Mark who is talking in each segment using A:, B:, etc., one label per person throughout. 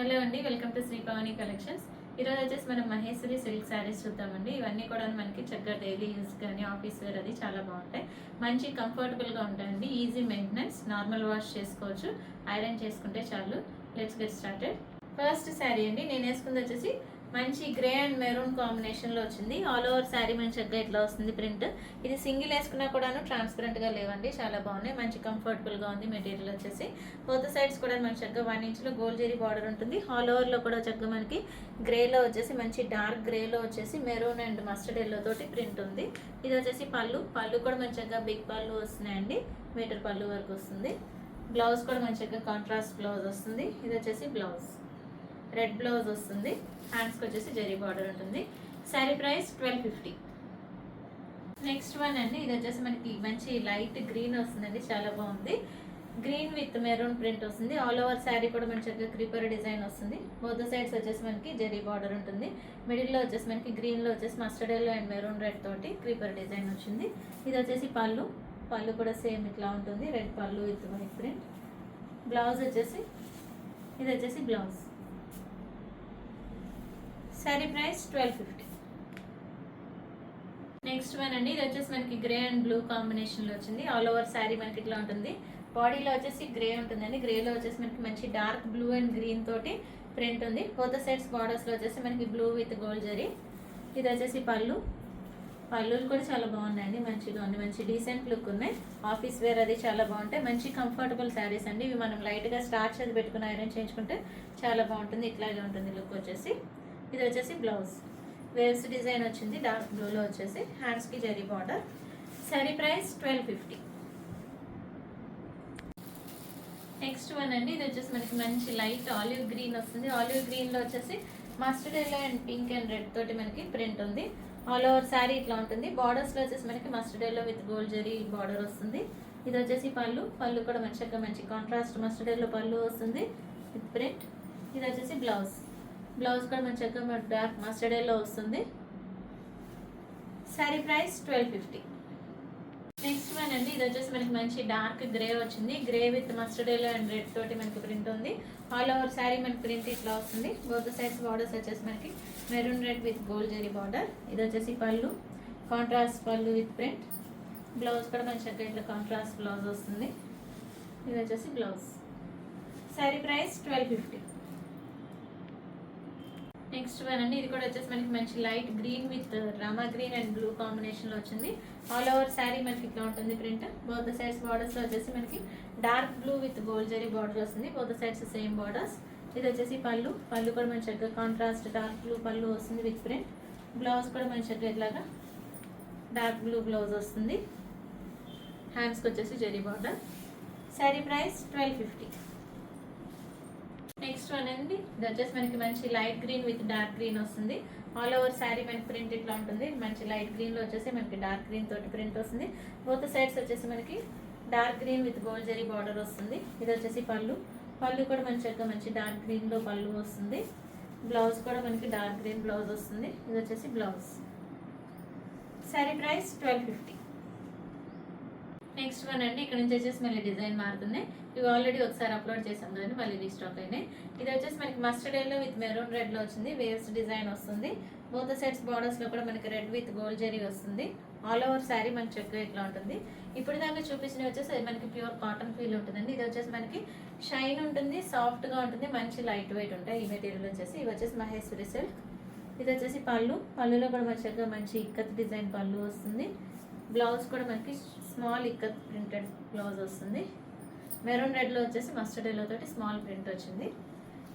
A: Hello అండి, welcome to Shri పవని collections. ఈరోజు వచ్చేసి మనం మహేశ్వరి సిల్క్ శారీస్ చూద్దామండి. ఇవన్నీ కూడా మనకి చక్కగా డైలీ యూస్ కానీ ఆఫీస్ వేర్ అది చాలా బాగుంటాయి. మంచి కంఫర్టబుల్గా ఉంటాయండి. ఈజీ మెయింటెనెన్స్, నార్మల్ వాష్ చేసుకోవచ్చు, ఐరన్ చేసుకుంటే చాలు. Let's get started. First sari అండి, నేను వేసుకుంది వచ్చేసి మంచి గ్రే అండ్ మెరూన్ కాంబినేషన్లో వచ్చింది. ఆల్ ఓవర్ శారీ మంచి చక్కగా ఇట్లా వస్తుంది ప్రింట్. ఇది సింగిల్ వేసుకున్నా కూడాను ట్రాన్స్పరెంట్గా లేవండి, చాలా బాగున్నాయి. మంచి కంఫర్టబుల్గా ఉంది. మెటీరియల్ వచ్చేసి బోత్ సైడ్స్ కూడా మనకి చక్కగా 1 ఇంచ్లో గోల్డ్ జరీ బార్డర్ ఉంటుంది. ఆల్ ఓవర్లో కూడా చక్కగా మనకి గ్రేలో వచ్చేసి మంచి డార్క్ గ్రేలో వచ్చేసి మెరూన్ అండ్ మస్టర్డ్ ఎల్లో తోటి ప్రింట్ ఉంది. ఇది వచ్చేసి పళ్ళు కూడా మంచి చక్కగా బిగ్ పళ్ళు వస్తున్నాయండి, మీటర్ పళ్ళు వరకు వస్తుంది. బ్లౌజ్ కూడా మంచి చక్కగా కాంట్రాస్ట్ బ్లౌజ్ వస్తుంది. ఇది వచ్చేసి బ్లౌజ్ రెడ్ బ్లౌజ్ వస్తుంది. హ్యాండ్స్కి వచ్చేసి జరీ బార్డర్ ఉంటుంది. శారీ ప్రైస్ 1250. నెక్స్ట్ వన్ అండి, ఇది వచ్చేసి మనకి మంచి లైట్ గ్రీన్ వస్తుందండి, చాలా బాగుంది. గ్రీన్ విత్ మెరూన్ ప్రింట్ వస్తుంది. ఆల్ ఓవర్ శారీ కూడా మనకి చక్కగా క్రీపర్ డిజైన్ వస్తుంది. బోత్ సైడ్స్ వచ్చేసి మనకి జరీ బార్డర్ ఉంటుంది. మిడిల్లో వచ్చేసి మనకి గ్రీన్లో వచ్చేసి mustard yellow and maroon red తోటి క్రీపర్ డిజైన్ వచ్చింది. ఇది వచ్చేసి పళ్ళు కూడా సేమ్ ఇట్లా ఉంటుంది, రెడ్ పళ్ళు విత్ వైట్ ప్రింట్. బ్లౌజ్ వచ్చేసి ఇది వచ్చేసి blouse. Sari price 1250. Next one అండి, ఇది వచ్చేసి మనకి గ్రే అండ్ బ్లూ కాంబినేషన్లో వచ్చింది. ఆల్ ఓవర్ శారీ మనకి ఇట్లా ఉంటుంది. బాడీలో వచ్చేసి గ్రే ఉంటుందండి. గ్రేలో వచ్చేసి మనకి మంచి డార్క్ బ్లూ అండ్ గ్రీన్ తోటి ప్రింట్ ఉంది. బోత్ సైడ్స్ బార్డర్స్లో వచ్చేసి మనకి బ్లూ విత్ గోల్డ్ జరీ. ఇది వచ్చేసి పళ్ళు కూడా చాలా బాగున్నాయండి, మంచిగా ఉంది. మంచి డీసెంట్ లుక్ ఉన్నాయి. ఆఫీస్ వేర్ అది చాలా బాగుంటాయి. మంచి కంఫర్టబుల్ శారీస్ అండి ఇవి. మనం లైట్గా స్టార్చ్ అది పెట్టుకుని ఐరన్ చేయించుకుంటే చాలా బాగుంటుంది. ఇట్లాగే ఉంటుంది లుక్ వచ్చేసి. ఇది వచ్చేసి బ్లౌజ్ వేవ్స్ డిజైన్ వచ్చింది, డార్క్ బ్లూలో వచ్చేసి హ్యాండ్స్కి zari border. Sari price 1250. Next one అండి, ఇది వచ్చేసి మనకి మంచి లైట్ ఆలివ్ గ్రీన్ వస్తుంది. ఆలివ్ గ్రీన్లో వచ్చేసి mustard yellow and pink and red తోటి మనకి ప్రింట్ ఉంది. ఆల్ ఓవర్ శారీ ఇట్లా ఉంటుంది. బార్డర్స్లో వచ్చేసి మనకి mustard yellow with gold zari border వస్తుంది. ఇది వచ్చేసి పళ్ళు కూడా మంచి కాంట్రాస్ట్ మస్టర్డ్ ఎల్లో పళ్ళు వస్తుంది విత్ ప్రింట్. ఇది వచ్చేసి బ్లౌజ్ కూడా మంచిగా డార్క్ మస్టర్డ్ ఎల్లో వస్తుంది. శారీ ప్రైస్ 1250. నెక్స్ట్ వన్ అండి, ఇది వచ్చేసి మనకి మంచి డార్క్ గ్రే వచ్చింది. Grey with mustard yellow and red తోటి మనకి ప్రింట్ ఉంది. ఆల్ ఓవర్ శారీ మనకి ప్రింట్ ఇట్లా వస్తుంది. బోత్ సైడ్స్ బార్డర్స్ వచ్చేసి మనకి maroon red with gold zari border. ఇది వచ్చేసి pallu contrast pallu with print. Blouse కూడా మంచిగా ఇట్లా కాంట్రాస్ట్ బ్లౌజ్ వస్తుంది. ఇది వచ్చేసి blouse. Sari price 1250. Next one అండి, ఇది కూడా వచ్చేసి మనకి మంచి light green with Rama green and blue కాంబినేషన్లో వచ్చింది. ఆల్ ఓవర్ శారీ మనకి ఇట్లా ఉంటుంది ప్రింట్. బోత్ సైడ్స్ బార్డర్స్లో వచ్చేసి మనకి dark blue with gold zari border వస్తుంది. Both sides same borders. ఇది వచ్చేసి పళ్ళు కూడా మంచిగా కాంట్రాస్ట్ డార్క్ బ్లూ పళ్ళు వస్తుంది విత్ ప్రింట్. బ్లౌజ్ కూడా మంచిగా ఇట్లాగా డార్క్ బ్లూ బ్లౌజ్ వస్తుంది. హ్యాండ్స్కి వచ్చేసి zari border. Sari price 1250. Next one అండి, ఇది వచ్చేసి మనకి మంచి light green with dark green వస్తుంది. ఆల్ ఓవర్ శారీ మనకి ప్రింట్ ఇట్లా ఉంటుంది. మంచి లైట్ గ్రీన్లో వచ్చేసి మనకి డార్క్ గ్రీన్ తోటి ప్రింట్ వస్తుంది. బోత్ సైడ్స్ వచ్చేసి మనకి dark green with gold zari border వస్తుంది. ఇది వచ్చేసి పళ్ళు కూడా మంచి డార్క్ గ్రీన్లో పళ్ళు వస్తుంది. బ్లౌజ్ కూడా మనకి డార్క్ గ్రీన్ బ్లౌజ్ వస్తుంది. ఇది వచ్చేసి blouse. Sari price 1250. Next one అండి, ఇక్కడ నుంచి వచ్చేసి మళ్ళీ డిజైన్ మారుతుంది. ఇవి ఆల్రెడీ ఒకసారి అప్లోడ్ చేసాం కానీ మళ్ళీ రీస్టాక్ అయినాయి. ఇది వచ్చేసి మనకి మస్టర్డ్ ఎల్లో విత్ మెరూన్ రెడ్లో వచ్చింది. వేవ్స్ డిజైన్ వస్తుంది. బోత్ సైడ్స్ బార్డర్స్లో కూడా మనకి రెడ్ విత్ గోల్డ్ జరీ వస్తుంది. ఆల్ ఓవర్ శారీ మనకి చక్కగా ఇట్లా ఉంటుంది. ఇప్పుడు దాకా చూపించినవి వచ్చేసి మనకి ప్యూర్ కాటన్ ఫీల్ ఉంటుందండి. ఇది వచ్చేసి మనకి షైన్ ఉంటుంది, సాఫ్ట్గా ఉంటుంది, మంచి లైట్ వెయిట్ ఉంటాయి ఈ మెటీరియల్ వచ్చేసి. ఇవి వచ్చేసి మహేశ్వరి సిల్క్. ఇది వచ్చేసి పళ్ళులో కూడా చక్కగా మంచి ఇక్కత్ డిజైన్ పళ్ళు వస్తుంది. బ్లౌజ్ కూడా మనకి స్మాల్ ఇక్కత్ ప్రింటెడ్ బ్లౌజ్ వస్తుంది. మెరూన్ రెడ్లో వచ్చేసి మస్టర్డ్ ఎల్లో తోటి స్మాల్ ప్రింట్ వచ్చింది.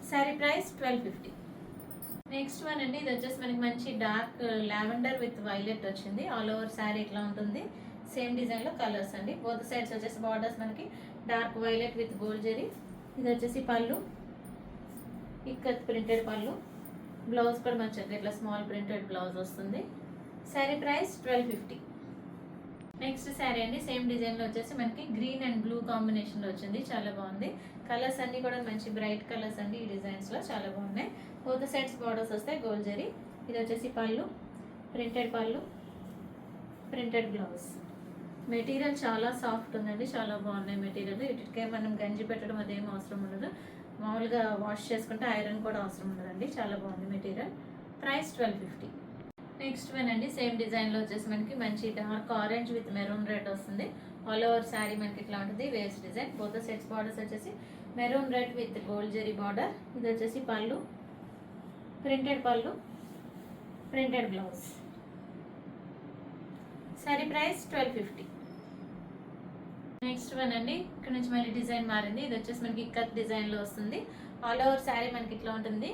A: శారీ ప్రైస్ 1250. నెక్స్ట్ వన్ అండి, ఇది వచ్చేసి మనకి మంచి డార్క్ లావెండర్ విత్ వైలెట్ వచ్చింది. ఆల్ ఓవర్ శారీ ఇట్లా ఉంటుంది. సేమ్ డిజైన్లో కలర్స్ అండి. బోత్ సైడ్స్ వచ్చేసి బార్డర్స్ మనకి dark violet with gold zari. ఇది వచ్చేసి పళ్ళు ఇక్కత్ ప్రింటెడ్ పళ్ళు. బ్లౌజ్ కూడా మంచిగా ఇట్లా స్మాల్ ప్రింటెడ్ బ్లౌజ్ వస్తుంది. శారీ ప్రైస్ 1250. నెక్స్ట్ శారీ అండి, సేమ్ డిజైన్లో వచ్చేసి మనకి గ్రీన్ అండ్ బ్లూ కాంబినేషన్లో వచ్చింది. చాలా బాగుంది. కలర్స్ అన్నీ కూడా మంచి బ్రైట్ కలర్స్ అండి. ఈ డిజైన్స్లో చాలా బాగున్నాయి. బోత్ సైడ్స్ బార్డర్స్ వస్తాయి గోల్డ్ జరీ. ఇది వచ్చేసి పళ్ళు ప్రింటెడ్ బ్లౌజ్. మెటీరియల్ చాలా సాఫ్ట్ ఉందండి, చాలా బాగున్నాయి మెటీరియల్. వీటికే మనం గంజి పెట్టడం అదేం అవసరం ఉండదు. మామూలుగా వాష్ చేసుకుంటే ఐరన్ కూడా అవసరం ఉండదండి. చాలా బాగుంది మెటీరియల్. ప్రైస్ 1250. నెక్స్ట్ వన్ అండి, సేమ్ డిజైన్లో వచ్చేసి మనకి మంచి dark orange with maroon red వస్తుంది. ఆల్ ఓవర్ శారీ మనకి ఇట్లా ఉంటుంది. Waist design, both sets borders వచ్చేసి maroon red with gold zari border. ఇది వచ్చేసి pallu, printed pallu, printed blouse. Sari price 1250. Next one అండి, ఇక్కడ నుంచి మళ్ళీ డిజైన్ మారింది. ఇది వచ్చేసి మనకి ఇక్కత్ డిజైన్లో వస్తుంది. ఆల్ ఓవర్ శారీ మనకి ఇట్లా ఉంటుంది.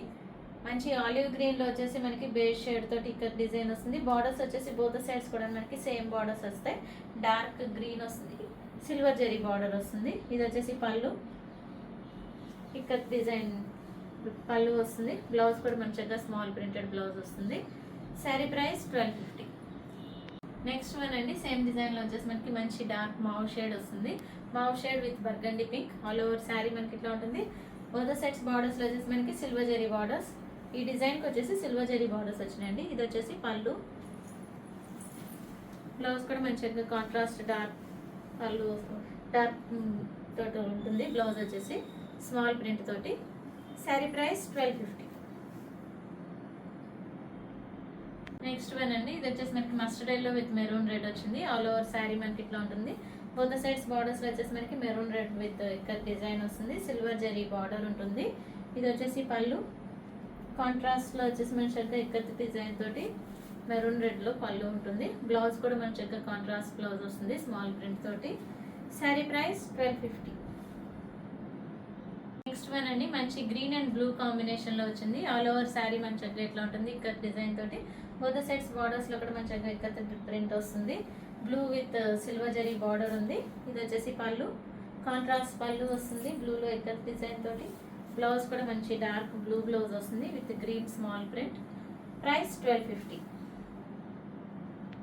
A: మంచి ఆలివ్ గ్రీన్లో వచ్చేసి మనకి బేస్ షేడ్ తోటి ఇక్కత్ డిజైన్ వస్తుంది. బార్డర్స్ వచ్చేసి బోత్ సైడ్స్ కూడా మనకి సేమ్ బార్డర్స్ వస్తాయి. డార్క్ గ్రీన్ వస్తుంది, సిల్వర్ జెరీ బార్డర్ వస్తుంది. ఇది వచ్చేసి పళ్ళు, ఇక్కత్ డిజైన్ పళ్ళు వస్తుంది. బ్లౌజ్ కూడా మంచిగా స్మాల్ ప్రింటెడ్ బ్లౌజ్ వస్తుంది. శారీ ప్రైస్ 1250. నెక్స్ట్ వన్ అండి, సేమ్ డిజైన్లో వచ్చేసి మనకి మంచి డార్క్ మావ్ షేడ్ వస్తుంది. Mauve shade with burgundy pink. All over sari మనకి ఇట్లా ఉంటుంది. బోత్ సెట్స్ బార్డర్స్లో వచ్చేసి మనకి సిల్వర్ జెరీ బార్డర్స్. ఈ డిజైన్కి వచ్చేసి సిల్వర్ జెరీ బార్డర్స్ వచ్చినాయండి. ఇది వచ్చేసి పళ్ళు, బ్లౌజ్ కూడా మంచిగా కాంట్రాస్ట్ డార్క్ పళ్ళు డార్క్ తోటి ఉంటుంది. బ్లౌజ్ వచ్చేసి స్మాల్ ప్రింట్ తోటి. శారీ ప్రైస్ 1250. నెక్స్ట్ వన్ అండి, ఇది వచ్చేసి మనకి mustard yellow with maroon red వచ్చింది. ఆల్ ఓవర్ శారీ మనకి ఇట్లా ఉంటుంది. బోత్ సైడ్స్ బార్డర్స్లో వచ్చేసి మనకి మెరూన్ రెడ్ విత్ ఇక్కడ డిజైన్ వస్తుంది. సిల్వర్ జెరీ బార్డర్ ఉంటుంది. ఇది వచ్చేసి పళ్ళు, కాంట్రాస్ట్లో వచ్చేసి మంచిగా ఇక్కత్ డిజైన్ తోటి మెరూన్ రెడ్లో పళ్ళు ఉంటుంది. బ్లౌజ్ కూడా మంచిగా కాంట్రాస్ట్ బ్లౌజ్ వస్తుంది స్మాల్ ప్రింట్ తోటి. శారీ ప్రైస్ 1250. నెక్స్ట్ వన్ అండి, మంచి గ్రీన్ అండ్ బ్లూ కాంబినేషన్లో వచ్చింది. ఆల్ ఓవర్ శారీ మంచిగా ఇట్లా ఉంటుంది ఇక్కత్ డిజైన్ తోటి. బోత్ సైడ్స్ బార్డర్స్లో కూడా మంచిగా ఇక్కత్ ప్రింట్ వస్తుంది. Blue with silver zari border ఉంది. ఇది వచ్చేసి పళ్ళు, కాంట్రాస్ట్ పళ్ళు వస్తుంది బ్లూలో ఇక్కత్ డిజైన్ తోటి. బ్లౌజ్ కూడా మంచి డార్క్ బ్లూ బ్లౌజ్ వస్తుంది with green small print. Price 1250.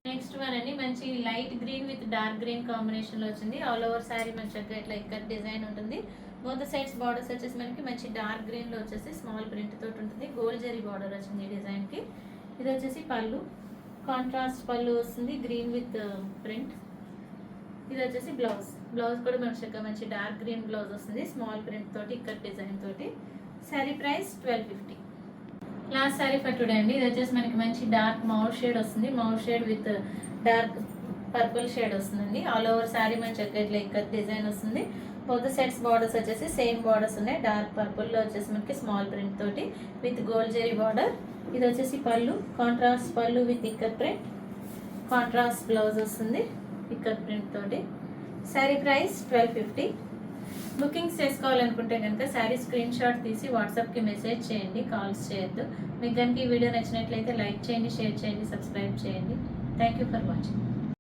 A: Next one అండి, మంచి light green with dark green కాంబినేషన్లో వచ్చింది. ఆల్ ఓవర్ శారీ మంచిగా ఇట్లా ఇక్కత్ డిజైన్ ఉంటుంది. బోత్ సైడ్స్ బార్డర్స్ వచ్చేసి మనకి మంచి డార్క్ గ్రీన్లో వచ్చేసి స్మాల్ ప్రింట్ తోటి ఉంటుంది. గోల్డ్ జరీ బార్డర్ వచ్చింది ఈ డిజైన్కి. ఇది వచ్చేసి పళ్ళు, కాంట్రాస్ట్ పళ్ళు వస్తుంది గ్రీన్ విత్ ప్రింట్. ఇది వచ్చేసి బ్లౌజ్. బ్లౌజ్ కూడా మంచిగా మంచి డార్క్ గ్రీన్ బ్లౌజ్ వస్తుంది స్మాల్ ప్రింట్ తోటి ఇక్కత్ డిజైన్ తోటి. Sari price 1250. Last sari for today అండి. ఇది వచ్చేసి మనకి మంచి డార్క్ మౌర్ షేడ్ వస్తుంది. Mauve shade with dark purple shade వస్తుందండి. ఆల్ ఓవర్ శారీ మంచిగా ఇట్లా ఇక్కత్ డిజైన్ వస్తుంది. బోత్ సెట్స్ బార్డర్స్ వచ్చేసి సేమ్ బార్డర్స్ ఉన్నాయి. డార్క్ పర్పుల్లో వచ్చేసి మనకి స్మాల్ ప్రింట్ తోటి విత్ గోల్డ్ జెరీ బార్డర్. ఇది వచ్చేసి pallu, contrast pallu with ikat print. Contrast blouse వస్తుంది ఇక్కత్ ప్రింట్ తోటి. శారీ ప్రైస్ 1250. బుకింగ్స్ చేసుకోవాలనుకుంటే కనుక శారీ స్క్రీన్ షాట్ తీసి వాట్సాప్కి మెసేజ్ చేయండి, కాల్స్ చేయొద్దు. మీకు కనుక ఈ వీడియో నచ్చినట్లయితే లైక్ చేయండి, షేర్ చేయండి, సబ్స్క్రైబ్ చేయండి. Thank you for watching.